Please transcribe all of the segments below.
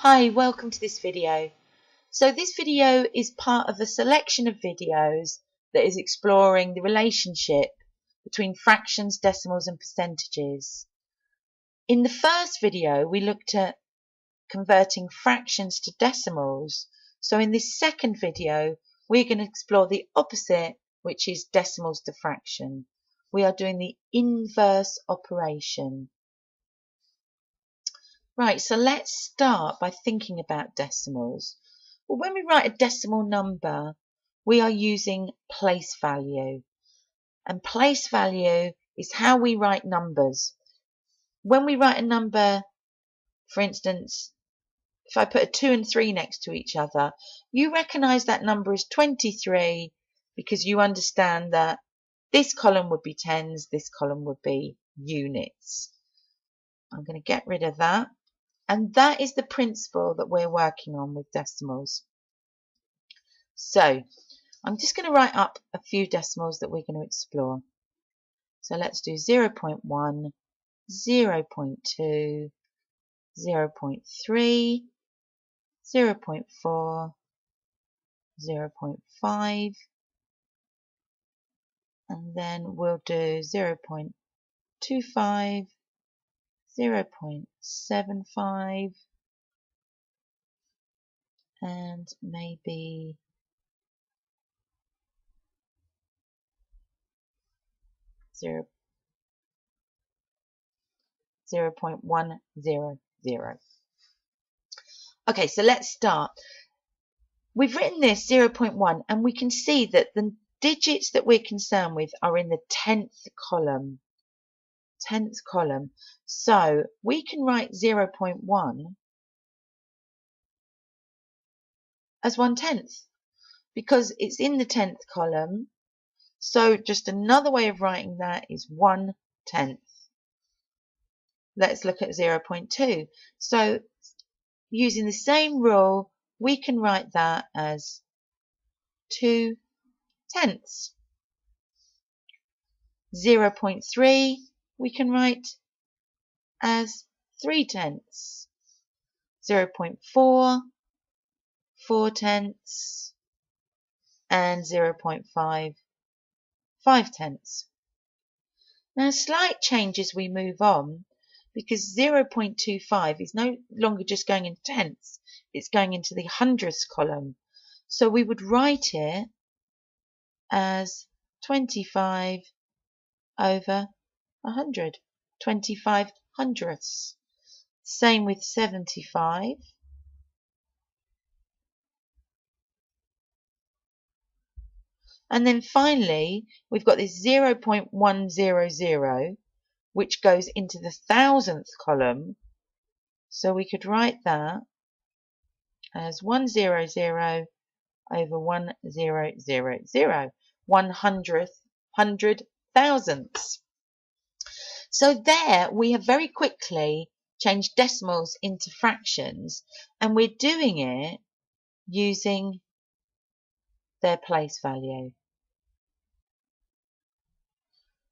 Hi, welcome to this video. So this video is part of a selection of videos that is exploring the relationship between fractions, decimals and percentages. In the first video we looked at converting fractions to decimals. So in this second video we're going to explore the opposite, which is decimals to fraction. We are doing the inverse operation. Right, so let's start by thinking about decimals. Well, when we write a decimal number, we are using place value. And place value is how we write numbers. When we write a number, for instance, if I put a 2 and 3 next to each other, you recognise that number as 23 because you understand that this column would be tens, this column would be units. I'm going to get rid of that. And that is the principle that we're working on with decimals. So I'm just going to write up a few decimals that we're going to explore. So let's do 0.1, 0.2, 0.3, 0.4, 0.5, and then we'll do 0.25, 0.75, and maybe 0.100. Okay, so let's start. We've written this 0.1 and we can see that the digits that we're concerned with are in the 10th column. 10th column. So we can write 0.1 as 1/10 because it's in the 10th column. So just another way of writing that is 1/10. Let's look at 0.2. So using the same rule, we can write that as 2/10. 0.3 we can write as 3/10. 0.4, 4/10, and 0.5, 5/10. Now slight change as we move on, because 0.25 is no longer just going into tenths, it's going into the hundredths column. So we would write it as 25 over 100, 25 hundredths. Same with 75. And then finally, we've got this 0.100, which goes into the thousandth column. So we could write that as 100 over 1000, 100 thousandths. So there we have very quickly changed decimals into fractions, and we're doing it using their place value.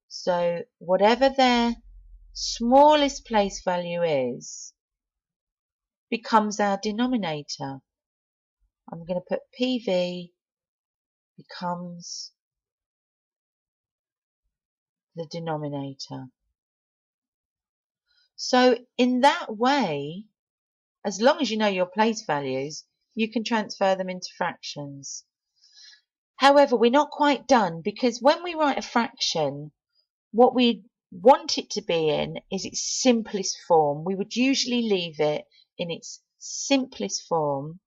So whatever their smallest place value is becomes our denominator. I'm going to put PV becomes the denominator. So in that way, as long as you know your place values, you can transfer them into fractions. However, we're not quite done, because when we write a fraction, what we want it to be in is its simplest form. We would usually leave it in its simplest form.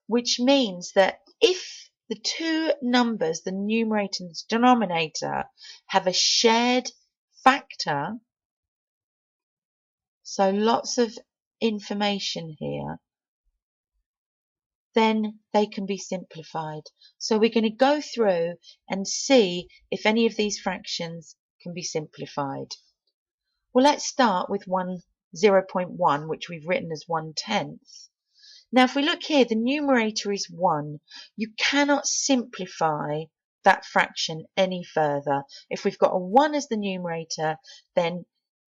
Which means that if the two numbers, the numerator and the denominator, have a shared factor, so lots of information here, then they can be simplified. So we're going to go through and see if any of these fractions can be simplified. Well, let's start with 0.1, which we've written as 1/10. Now, if we look here, the numerator is 1. You cannot simplify that fraction any further. If we've got a 1 as the numerator, then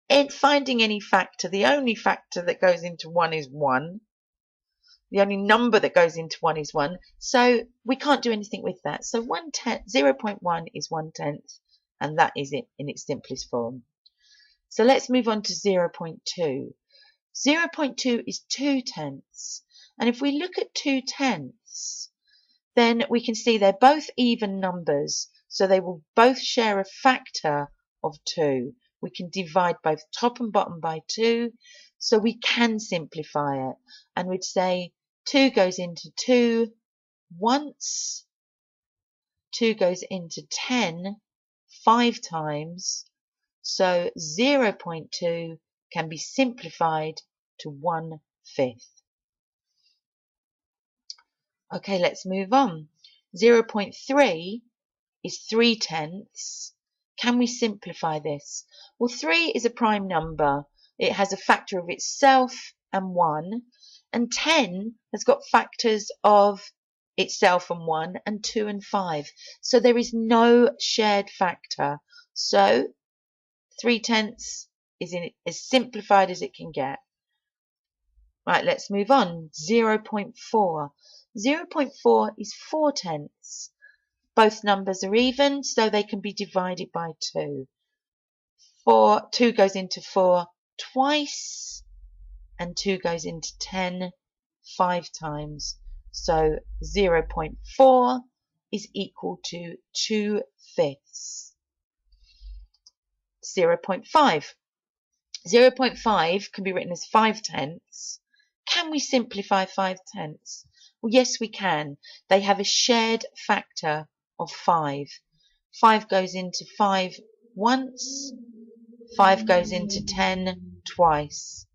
in finding any factor, the only factor that goes into 1 is 1. The only number that goes into 1 is 1. So we can't do anything with that. So 0.1 is 1/10, and that is it in its simplest form. So let's move on to 0.2. 0.2 is 2/10. And if we look at 2/10, then we can see they're both even numbers. So they will both share a factor of 2. We can divide both top and bottom by 2. So we can simplify it. And we'd say 2 goes into 2 once. 2 goes into 10 5 times. So 0.2 can be simplified to 1/5. Okay, let's move on. 0.3 is 3/10. Can we simplify this? Well, 3 is a prime number. It has a factor of itself and 1. And 10 has got factors of itself and 1 and 2 and 5. So there is no shared factor. So 3/10 is as simplified as it can get. Right, let's move on. 0.4. 0.4 is 4/10. Both numbers are even, so they can be divided by 2. 2 goes into 4 twice, and 2 goes into 10 5 times. So 0.4 is equal to 2/5. 0.5. 0.5 can be written as 5/10. Can we simplify 5/10? Well, yes, we can. They have a shared factor of 5. 5 goes into 5 once. 5 goes into 10 twice.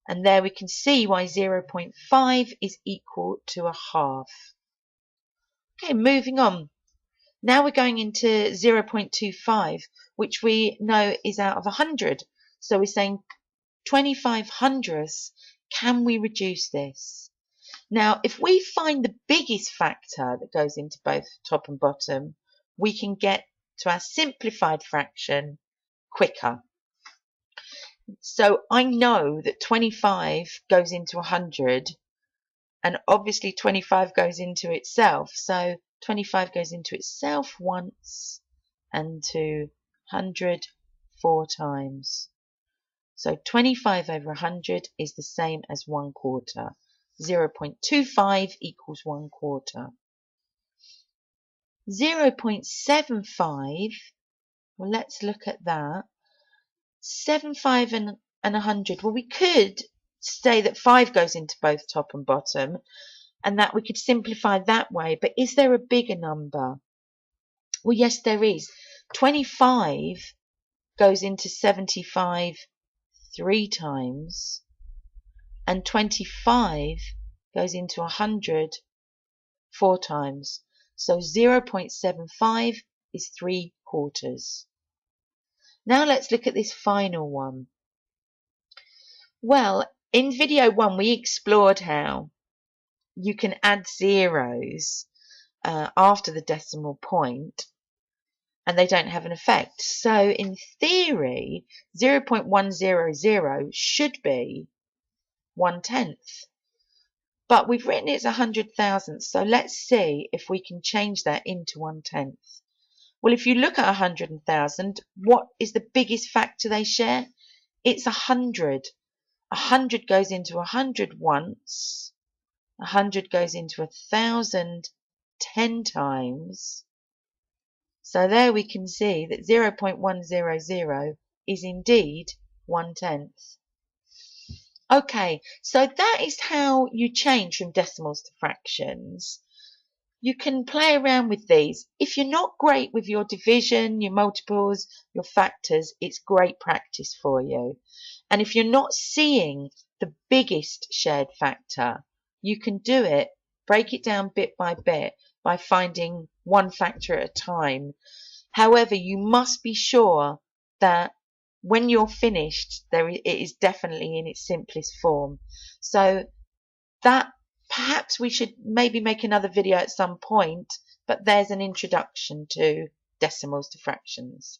And there we can see why 0.5 is equal to a half. Okay, moving on. Now we're going into 0.25, which we know is out of 100. So we're saying 25 hundredths. Can we reduce this? Now, if we find the biggest factor that goes into both top and bottom, we can get to our simplified fraction quicker. So I know that 25 goes into 100, and obviously 25 goes into itself. So 25 goes into itself once and to 100 4 times. So 25 over 100 is the same as 1/4. 0.25 equals 1/4. 0.75, well, let's look at that. 75 and 100. Well, we could say that 5 goes into both top and bottom, and that we could simplify that way. But is there a bigger number? Well, yes, there is. 25 goes into 75 3 times, and 25 goes into 100 4 times. So 0.75 is 3/4. Now let's look at this final one. Well, in video 1 we explored how you can add zeros after the decimal point and they don't have an effect. So in theory, 0.100 should be 1/10. But we've written it as 100,000, so let's see if we can change that into 1/10. Well, if you look at 100,000, what is the biggest factor they share? It's 100. 100 goes into 100 once. 100 goes into 1,000 10 times. So there we can see that 0.100 is indeed 1/10. Okay, so that is how you change from decimals to fractions. You can play around with these. If you're not great with your division, your multiples, your factors, it's great practice for you. And if you're not seeing the biggest shared factor, you can do it, break it down bit by bit by finding one factor at a time. However, you must be sure that when you're finished, it is definitely in its simplest form. So that perhaps we should maybe make another video at some point but there's an introduction to decimals to fractions.